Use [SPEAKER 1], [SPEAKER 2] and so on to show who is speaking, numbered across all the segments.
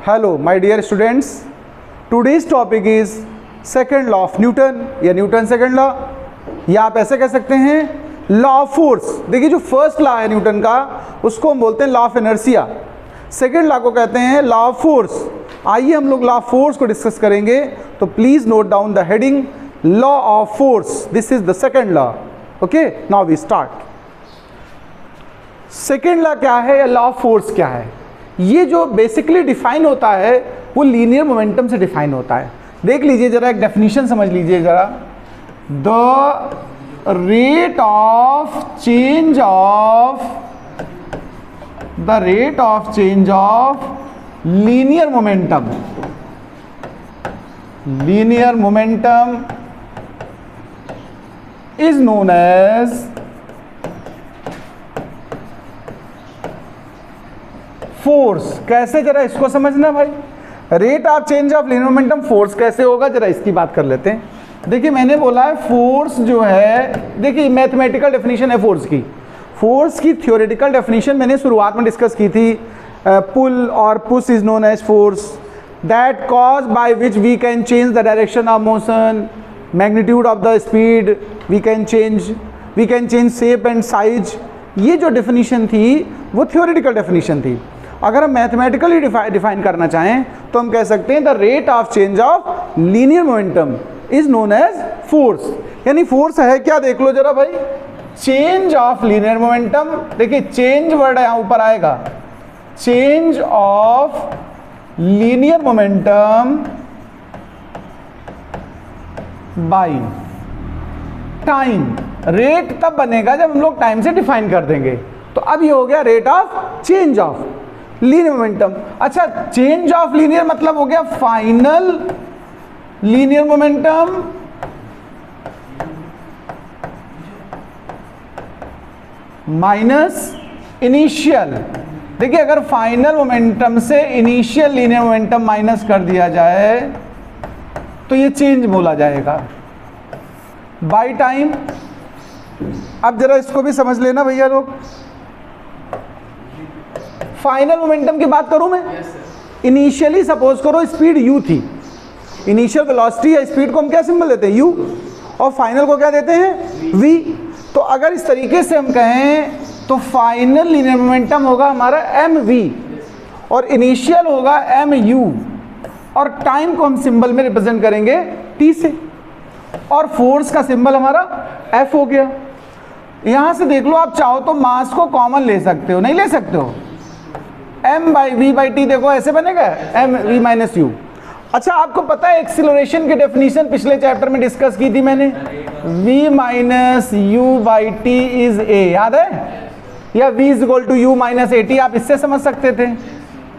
[SPEAKER 1] Hello my dear students, today's topic is second law of Newton या Newton second law, या आप ऐसे कह सकते हैं लॉ ऑफ फोर्स। देखिए जो फर्स्ट लॉ है न्यूटन का उसको हम बोलते हैं law of inertia, second law को कहते हैं लॉ ऑफ फोर्स। आइए हम लोग लॉ ऑफ फोर्स को डिस्कस करेंगे, तो please note down the heading law of force, this is the second law. Okay, now we start. Second law क्या है या लॉ ऑफ फोर्स क्या है? ये जो बेसिकली डिफाइन होता है वो लीनियर मोमेंटम से डिफाइन होता है। देख लीजिए जरा, एक डेफिनेशन समझ लीजिए जरा। The rate of change of linear momentum is known as force. कैसे, जरा इसको समझना भाई। Rate of change of linear momentum force कैसे होगा, जरा इसकी बात कर लेते हैं। देखिए मैंने बोला है फोर्स जो है, देखिए मैथमेटिकल डेफिनेशन है फोर्स की। फोर्स की थ्योरेटिकल डेफिनेशन मैंने शुरुआत में डिस्कस की थी। पुल और push is known as force that cause by which we can change the direction of motion, magnitude of the speed, we can change shape and size. ये जो definition थी वो थ्योरेटिकल डेफिनेशन थी। अगर हम मैथमेटिकली डिफाइन करना चाहें तो हम कह सकते हैं the rate of change of linear momentum is known as force. यानी फोर्स है क्या, देख लो जरा भाई। चेंज ऑफ लीनियर मोमेंटम, देखिए चेंज वर्ड यहां ऊपर आएगा, change of linear momentum by time. Rate तब बनेगा जब हम लोग टाइम से डिफाइन कर देंगे। तो अब ये हो गया rate of change of linear momentum. अच्छा, चेंज ऑफ लीनियर मतलब हो गया final linear momentum minus initial. देखिए अगर फाइनल मोमेंटम से इनिशियल लीनियर मोमेंटम माइनस कर दिया जाए तो ये चेंज बोला जाएगा बाय टाइम। अब जरा इसको भी समझ लेना भैया लोग। फाइनल मोमेंटम की बात करूं मैं, इनिशियली सपोज करो स्पीड u थी, इनिशियल वेलोसिटी या स्पीड को हम क्या सिंबल देते हैं u, और फाइनल को क्या देते हैं v। तो अगर इस तरीके से हम कहें तो फाइनल लीनियर मोमेंटम होगा हमारा mv और इनिशियल होगा mu, और टाइम को हम सिंबल में रिप्रेजेंट करेंगे t से, और फोर्स का सिंबल हमारा F हो गया। यहां से देख लो, आप चाहो तो मास को कॉमन ले सकते हो, नहीं ले सकते हो, m/v/t देखो ऐसे बनेगा mv माइनस u। अच्छा, आपको पता है एक्सीलरेशन की डेफिनेशन पिछले चैप्टर में डिस्कस की थी मैंने, v minus u/t is a, याद है? या v is equal to u minus at, आप इससे समझ सकते थे।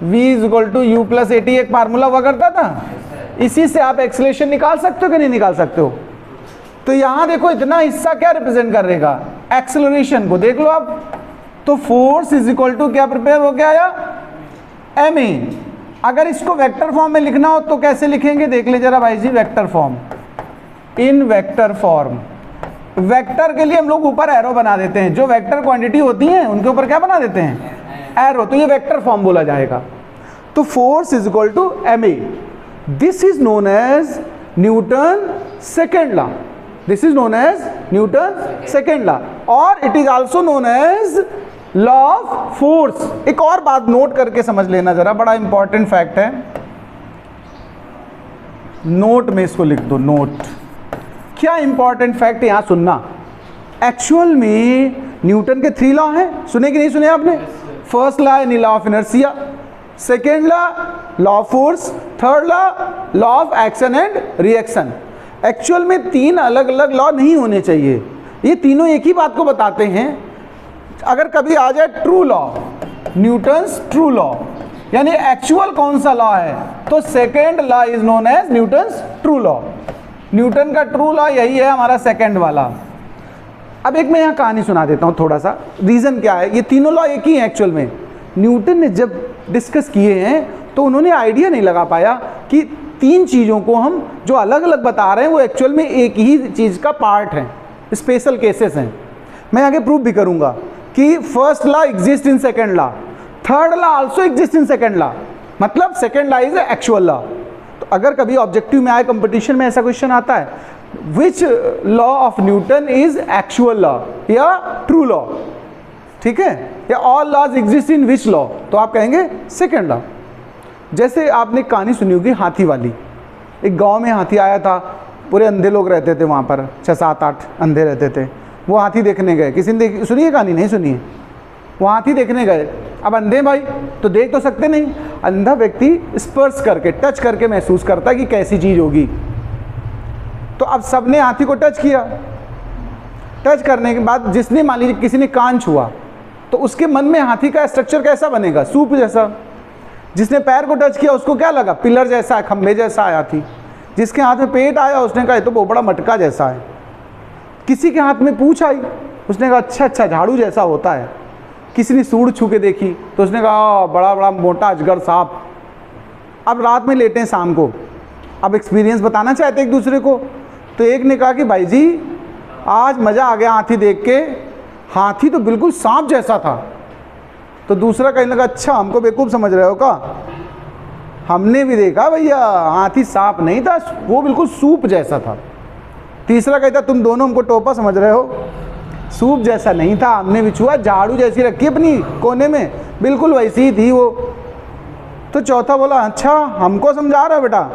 [SPEAKER 1] v is equal to u plus at एक फार्मूला हुआ करता था, इसी से आप एक्सीलरेशन निकाल सकते हो कि नहीं निकाल सकते हो। तो यहां देखो इतना हिस्सा क्या रिप्रेजेंट करेगा, एक्सीलरेशन को देख लो आप। तो फोर्स इज इक्वल टू क्या प्रिपेयर हो गया आया ma। अगर इसको वेक्टर फॉर्म में लिखना हो तो कैसे लिखेंगे, देख ले जरा भाई जी। Vector form, in vector form. Vector के लिए हम लोग ऊपर एरो बना देते हैं, जो वेक्टर क्वांटिटी होती है उनके ऊपर क्या बना देते हैं, एरो। तो ये वेक्टर फॉर्म बोला जाएगा। तो force is equal to ma, this is known as Newton second law, this is known as Newton second law, और it is also known as law of force. एक और बात नोट करके समझ लेना जरा, बड़ा इंपॉर्टेंट फैक्ट है, नोट में इसको लिख दो, नोट। क्या इंपॉर्टेंट फैक्ट यहां सुनना। एक्चुअल में न्यूटन के 3 लॉ हैं, सुने कि नहीं सुने आपने? फर्स्ट लॉ है law of inertia, second law of force, third law of action and reaction. Actual में 3 अलग अलग लॉ नहीं होने चाहिए, ये तीनों एक ही बात को बताते हैं। अगर कभी आ जाए true law, Newton's true law, यानी एक्चुअल कौन सा लॉ है, तो second law is known as Newton's true law. Newton का ट्रू लॉ यही है हमारा सेकेंड वाला। अब एक मैं यहाँ कहानी सुना देता हूँ थोड़ा सा, रीजन क्या है। ये तीनों लॉ एक ही हैं एक्चुअल में। न्यूटन ने जब डिस्कस किए हैं तो उन्होंने आइडिया नहीं लगा पाया कि 3 चीज़ों को हम जो अलग अलग बता रहे हैं वो एक्चुअल में एक ही चीज़ का पार्ट है, स्पेशल केसेस हैं। मैं आगे प्रूव भी करूँगा कि first law exist in second law, third law also exist in second law, मतलब second law is actual law. तो अगर कभी ऑब्जेक्टिव में आए, कंपटीशन में ऐसा क्वेश्चन आता है, which law of Newton is actual law या ट्रू लॉ, ठीक है, या all laws exist in which law, तो आप कहेंगे सेकेंड लॉ। जैसे आपने कहानी सुनी होगी हाथी वाली। एक गांव में हाथी आया था, पूरे अंधे लोग रहते थे वहाँ पर, 6-7-8 अंधे रहते थे। वो हाथी देखने गए, किसी ने सुनी है कहानी? नहीं सुनी है। वो हाथी देखने गए। अब अंधे भाई तो देख तो सकते नहीं, अंधा व्यक्ति स्पर्श करके, टच करके महसूस करता है कि कैसी चीज़ होगी। तो अब सबने हाथी को टच किया। टच करने के बाद जिसने, मान लीजिए किसी ने कान छुआ, तो उसके मन में हाथी का स्ट्रक्चर कैसा बनेगा? सूप जैसा। जिसने पैर को टच किया उसको क्या लगा? पिलर जैसा है, खंभे जैसा है हाथी। जिसके हाथ में पेट आया उसने कहा ये तो बहुत बड़ा मटका जैसा है। किसी के हाथ में पूंछ आई, उसने कहा अच्छा झाड़ू जैसा होता है। किसी ने सूंड छू के देखी तो उसने कहा बड़ा बड़ा मोटा अजगर सांप। अब रात में लेटे हैं शाम को, अब एक्सपीरियंस बताना चाहते एक दूसरे को। तो एक ने कहा कि भाई जी आज मज़ा आ गया हाथी देख के, हाथी तो बिल्कुल सांप जैसा था। तो दूसरा कहने लगा अच्छा हमको बेवकूफ़ समझ रहे हो का? हमने भी देखा भैया, हाथी सांप नहीं था, वो बिल्कुल सूप जैसा था। तीसरा कहता तुम दोनों हमको टोपा समझ रहे हो, सूप जैसा नहीं था, हमने भी छुआ, झाड़ू जैसी रखी अपनी कोने में, बिल्कुल वैसी ही थी वो। तो चौथा बोला अच्छा हमको समझा रहा बेटा,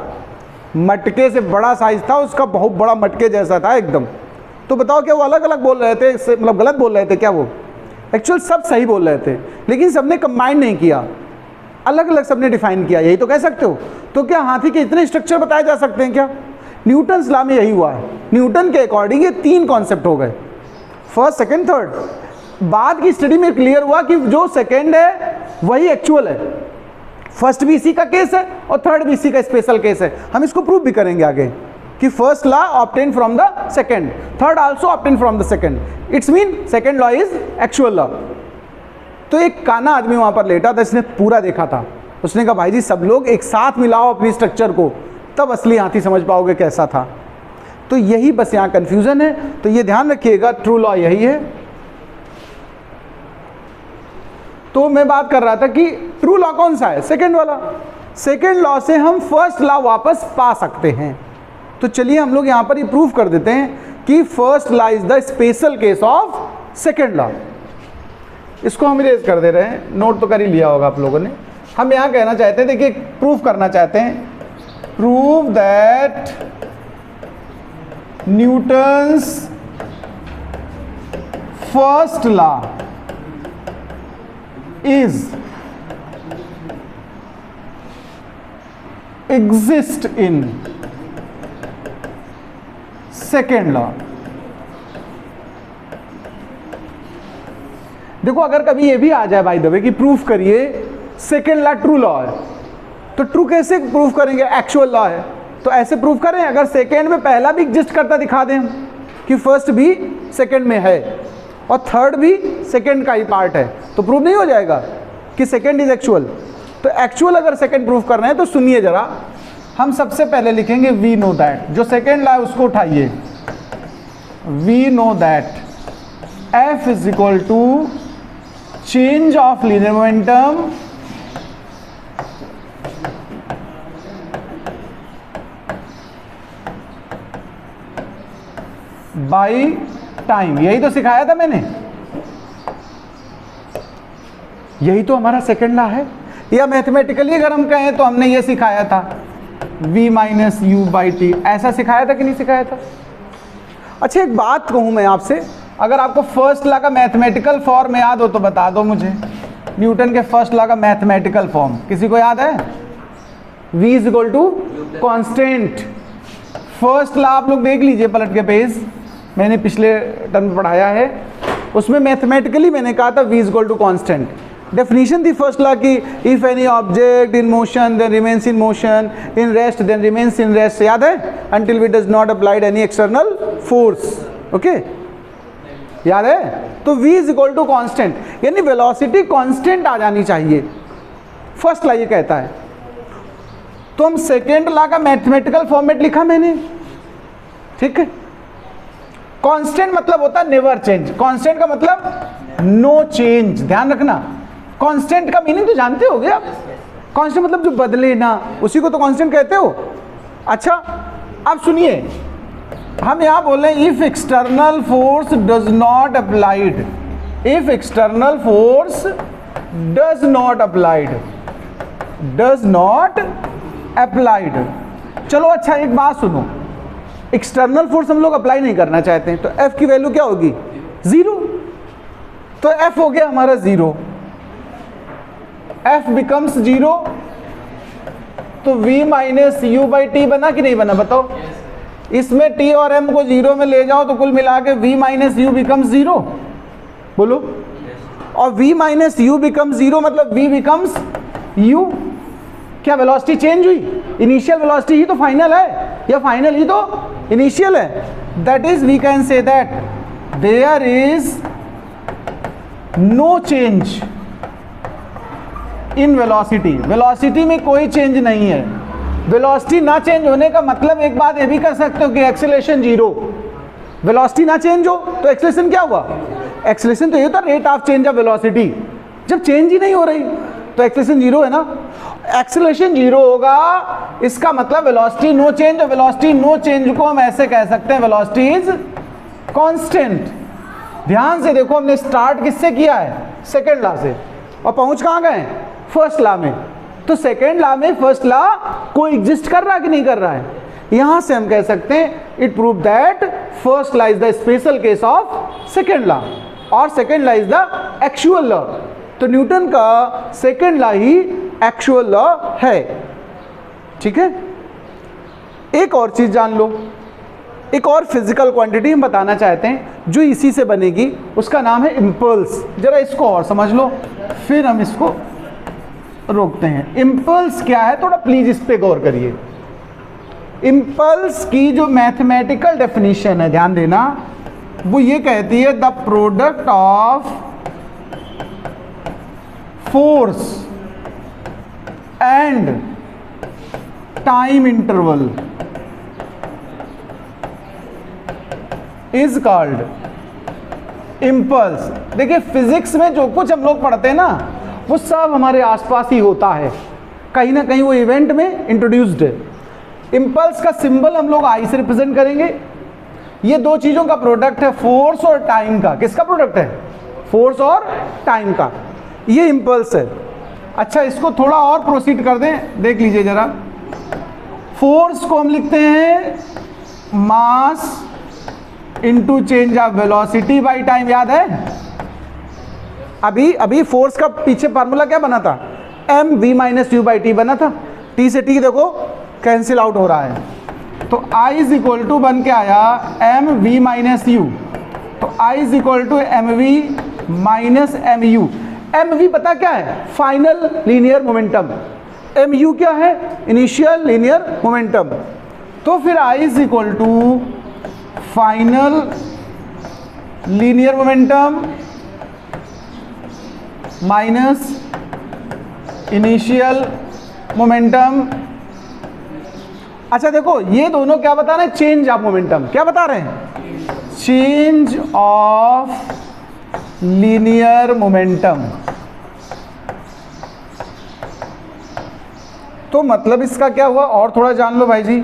[SPEAKER 1] मटके से बड़ा साइज था उसका, बहुत बड़ा मटके जैसा था एकदम। तो बताओ क्या वो अलग अलग बोल रहे थे, मतलब गलत बोल रहे थे क्या? वो एक्चुअल सब सही बोल रहे थे, लेकिन सबने कंबाइन नहीं किया, अलग अलग सबने डिफाइन किया, यही तो कह सकते हो। तो क्या हाथी के इतने स्ट्रक्चर बताए जा सकते हैं क्या? न्यूटन्स लॉ में यही हुआ है। न्यूटन के अकॉर्डिंग ये 3 कॉन्सेप्ट हो गए, फर्स्ट सेकंड थर्ड। बाद की स्टडी में क्लियर हुआ कि जो सेकंड है वही एक्चुअल है, फर्स्ट भी इसी का केस है और थर्ड भी इसी का स्पेशल केस है। हम इसको प्रूव भी करेंगे आगे कि first law obtain from the second, third also obtain from the second, it's mean second law is actual law. तो एक काना आदमी वहां पर लेटा था, इसने पूरा देखा था। उसने कहा भाई जी सब लोग एक साथ मिलाओ अपनी स्ट्रक्चर को, तब असली हाथी समझ पाओगे कैसा था। तो यही बस यहाँ कंफ्यूजन है, तो ये ध्यान रखिएगा, ट्रू लॉ यही है। तो मैं बात कर रहा था कि ट्रू लॉ कौन सा है? सेकंड वाला। सेकंड लॉ से हम फर्स्ट लॉ वापस पा सकते हैं। तो चलिए हम लोग यहाँ पर ये प्रूफ कर देते हैं कि first law is the special case of second law. इसको हम इरेज कर दे रहे हैं, नोट तो कर ही लिया होगा आप लोगों ने। हम यहाँ कहना चाहते हैं, देखिए प्रूफ करना चाहते हैं, prove that Newton's first law is exist in second law. देखो अगर कभी ये भी आ जाए बाय द वे कि प्रूफ करिए सेकेंड लॉ ट्रू लॉ है, तो ट्रू कैसे प्रूफ करेंगे? एक्चुअल लॉ है तो ऐसे प्रूफ करें। अगर सेकेंड में पहला भी एग्जिस्ट करता दिखा दें हम कि फर्स्ट भी सेकेंड में है और थर्ड भी सेकेंड का ही पार्ट है, तो प्रूफ नहीं हो जाएगा कि सेकेंड इज एक्चुअल। तो एक्चुअल अगर सेकेंड प्रूफ कर रहे हैं तो सुनिए जरा, हम सबसे पहले लिखेंगे वी नो दैट, जो सेकेंड लॉ है उसको उठाइए। We know that F is equal to change of linear momentum by time. यही तो सिखाया था मैंने, यही तो हमारा सेकेंड लॉ है। या मैथमेटिकली अगर हम कहें तो हमने ये सिखाया था v minus U by T, ऐसा सिखाया था कि नहीं सिखाया था? अच्छा एक बात कहूँ मैं आपसे, अगर आपको फर्स्ट लॉ का मैथमेटिकल फॉर्म याद हो तो बता दो मुझे। न्यूटन के फर्स्ट लॉ का मैथमेटिकल फॉर्म किसी को याद है? v is equal to constant. First law आप लोग देख लीजिए पलट के पेज, मैंने पिछले टर्म में पढ़ाया है, उसमें मैथमेटिकली मैंने कहा था v is equal to constant. Definition थी फर्स्ट लॉ की, if any object in motion then remains in motion, in rest then remains in rest, याद है? Until we does not applied any external force, okay याद है? तो v is equal to constant, यानी velocity constant आ जानी चाहिए, first law ये कहता है। तो हम सेकेंड लॉ का मैथमेटिकल फॉर्मेट लिखा मैंने, ठीक है? कांस्टेंट मतलब होता है नेवर चेंज, कांस्टेंट का मतलब नो चेंज, ध्यान रखना। कांस्टेंट का मीनिंग तो जानते होगे आप, कांस्टेंट मतलब जो बदले ना, उसी को तो कांस्टेंट कहते हो। अच्छा अब सुनिए, हम यहाँ बोल रहे हैं if external force does not applied, if external force does not applied, does not applied. चलो अच्छा एक बात सुनो, एक्सटर्नल फोर्स हम लोग अप्लाई नहीं करना चाहते हैं, तो F की वैल्यू क्या होगी? 0। तो F हो गया हमारा 0, F बिकम्स 0, तो V minus U by T बना कि नहीं बना बताओ? इसमें T और M को 0 में ले जाओ तो कुल मिला के V माइनस यू बिकम्स 0, बोलो। और V माइनस यू बिकम्स 0 मतलब V बिकम्स U। क्या वेलोसिटी चेंज हुई? इनिशियल वेलोसिटी ही तो फाइनल है, या फाइनल ही तो इनिशियल है। That is we can say that there is no change in velocity, velocity में कोई चेंज नहीं है। वेलोसिटी ना चेंज होने का मतलब एक बात ये भी कर सकते हो कि एक्सेलरेशन 0, वेलोसिटी ना चेंज हो तो एक्सेलरेशन क्या हुआ? एक्सेलरेशन तो ये था rate of change of velocity, जब चेंज ही नहीं हो रही तो एक्सेलरेशन 0 है ना। एक्सेलरेशन 0 होगा, इसका मतलब वेलोसिटी नो चेंज, और वेलोसिटी नो चेंज को हम ऐसे कह सकते हैं वेलोसिटी इज कांस्टेंट। ध्यान से देखो, हमने स्टार्ट किससे किया है? सेकेंड लॉ से, और पहुंच कहां गए? फर्स्ट लॉ में। तो सेकेंड लॉ में फर्स्ट लॉ को एग्जिस्ट कर रहा है कि नहीं कर रहा है? यहां से हम कह सकते हैं it prove that first law is the special case of second law, और second law is the actual law. तो न्यूटन का सेकेंड लॉ ही एक्चुअल लॉ है, ठीक है। एक और चीज जान लो, एक और फिजिकल क्वांटिटी हम बताना चाहते हैं जो इसी से बनेगी, उसका नाम है इम्पल्स। जरा इसको और समझ लो, फिर हम इसको रोकते हैं। इम्पल्स क्या है, थोड़ा प्लीज इस पे गौर करिए। इम्पल्स की जो मैथमेटिकल डेफिनेशन है, ध्यान देना, वो ये कहती है the product of force and time interval is called impulse. देखिए फिजिक्स में जो कुछ हम लोग पढ़ते हैं ना, वो सब हमारे आसपास ही होता है, कहीं ना कहीं वो इवेंट में इंट्रोड्यूस्ड है। इम्पल्स का सिंबल हम लोग आई से रिप्रेजेंट करेंगे। ये दो चीजों का प्रोडक्ट है, फोर्स और टाइम का। किसका प्रोडक्ट है? फोर्स और टाइम का। ये इम्पल्स है। अच्छा इसको थोड़ा और प्रोसीड कर दें, देख लीजिए जरा। फोर्स को हम लिखते हैं mass into change of velocity by time, याद है? अभी फोर्स का पीछे फार्मूला क्या बना था? M V minus U by T बना था। टी से टी देखो कैंसिल आउट हो रहा है, तो I इज इक्वल टू बन के आया एम वी माइनस यू। तो I is equal to M V minus M U. M V पता क्या है? Final linear momentum. M U क्या है? Initial linear momentum. तो फिर I is equal to final linear momentum minus initial momentum. अच्छा देखो ये दोनों क्या बता रहे हैं? Change of momentum. क्या बता रहे हैं? Change of linear momentum. तो मतलब इसका क्या हुआ, और थोड़ा जान लो भाई जी।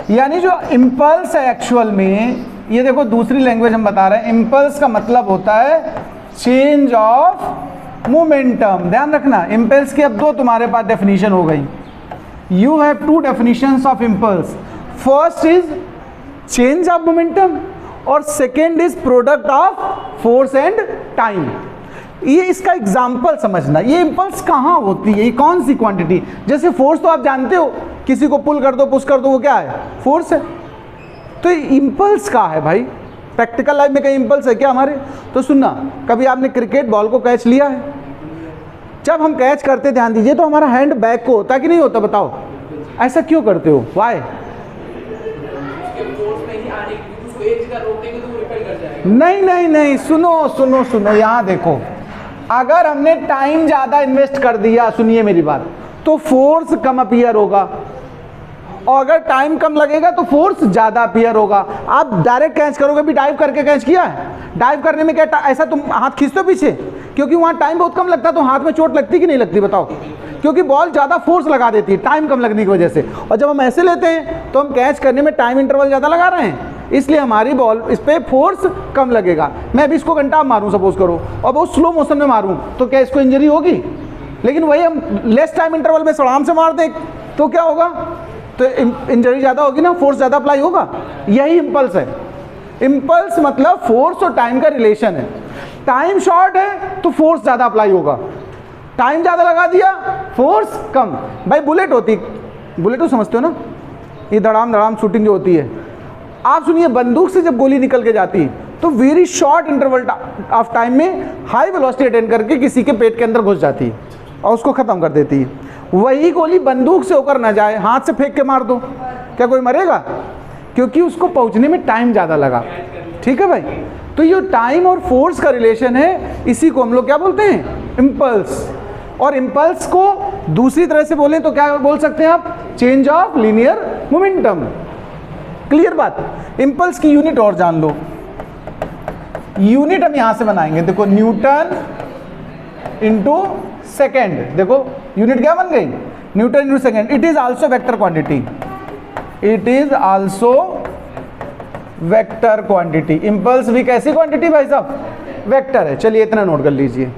[SPEAKER 1] यानी जो इम्पल्स है एक्चुअल में, ये देखो दूसरी लैंग्वेज हम बता रहे हैं, इम्पल्स का मतलब होता है चेंज ऑफ मोमेंटम। ध्यान रखना, इम्पल्स की अब दो तुम्हारे पास डेफिनेशन हो गई। You have two definitions of impulse. First is change of momentum और second is product of force and time. ये इसका एग्जाम्पल समझना, ये इम्पल्स कहाँ होती है, ये कौन सी क्वांटिटी? जैसे फोर्स तो आप जानते हो, किसी को पुल कर दो पुश कर दो, वो क्या है? फोर्स है। तो इम्पल्स कहाँ है भाई? प्रैक्टिकल लाइफ में कहीं इम्पल्स है क्या हमारे? तो सुनना, कभी आपने क्रिकेट बॉल को कैच लिया है? जब हम कैच करते, ध्यान दीजिए, तो हमारा हैंड बैक को होता कि नहीं होता? बताओ ऐसा क्यों करते हो? वाई? नहीं नहीं नहीं, सुनो सुनो सुनो, यहाँ देखो, अगर हमने टाइम ज्यादा इन्वेस्ट कर दिया, सुनिए मेरी बात, तो फोर्स कम अपीयर होगा, और अगर टाइम कम लगेगा तो फोर्स ज्यादा अपीयर होगा। आप डायरेक्ट कैच करोगे, भी डाइव करके कैच किया है? डाइव करने में क्या ऐसा तुम हाथ खींचते हो पीछे? क्योंकि वहाँ टाइम बहुत कम लगता है, तो हाथ में चोट लगती कि नहीं लगती बताओ? क्योंकि बॉल ज़्यादा फोर्स लगा देती है टाइम कम लगने की वजह से। और जब हम ऐसे लेते हैं तो हम कैच करने में टाइम इंटरवल ज़्यादा लगा रहे हैं, इसलिए हमारी बॉल इस पर फोर्स कम लगेगा। मैं अभी इसको घंटा मारूँ सपोज करो और बहुत स्लो मोशन में मारूँ तो क्या इसको इंजरी होगी? लेकिन वही हम लेस टाइम इंटरवल में सड़ाम से मार दें तो क्या होगा? तो इंजरी ज़्यादा होगी ना, फोर्स ज़्यादा अप्लाई होगा। यही इम्पल्स है। इम्पल्स मतलब फोर्स और टाइम का रिलेशन है। टाइम शॉर्ट है तो फोर्स ज़्यादा अप्लाई होगा, टाइम ज़्यादा लगा दिया फोर्स कम। भाई बुलेट होती, बुलेट तो समझते हो ना, ये धड़ाम धड़ाम शूटिंग जो होती है। आप सुनिए, बंदूक से जब गोली निकल के जाती है तो very short interval of time में हाई वेलोसिटी अटेन करके किसी के पेट के अंदर घुस जाती है और उसको ख़त्म कर देती है। वही गोली बंदूक से होकर ना जाए, हाथ से फेंक के मार दो, क्या कोई मरेगा? क्योंकि उसको पहुंचने में टाइम ज़्यादा लगा। ठीक है भाई, तो ये टाइम और फोर्स का रिलेशन है, इसी को हम लोग क्या बोलते हैं? इम्पल्स। और इम्पल्स को दूसरी तरह से बोलें तो क्या बोल सकते हैं आप? Change of linear momentum. Clear बात? इम्पल्स की यूनिट और जान लो, यूनिट हम यहां से बनाएंगे, देखो न्यूटन इंटू सेकेंड। देखो यूनिट क्या बन गई? Newton into second. It is also vector quantity, it is also vector quantity. Impulse भी कैसी क्वांटिटी भाई साहब? वेक्टर है। चलिए इतना नोट कर लीजिए।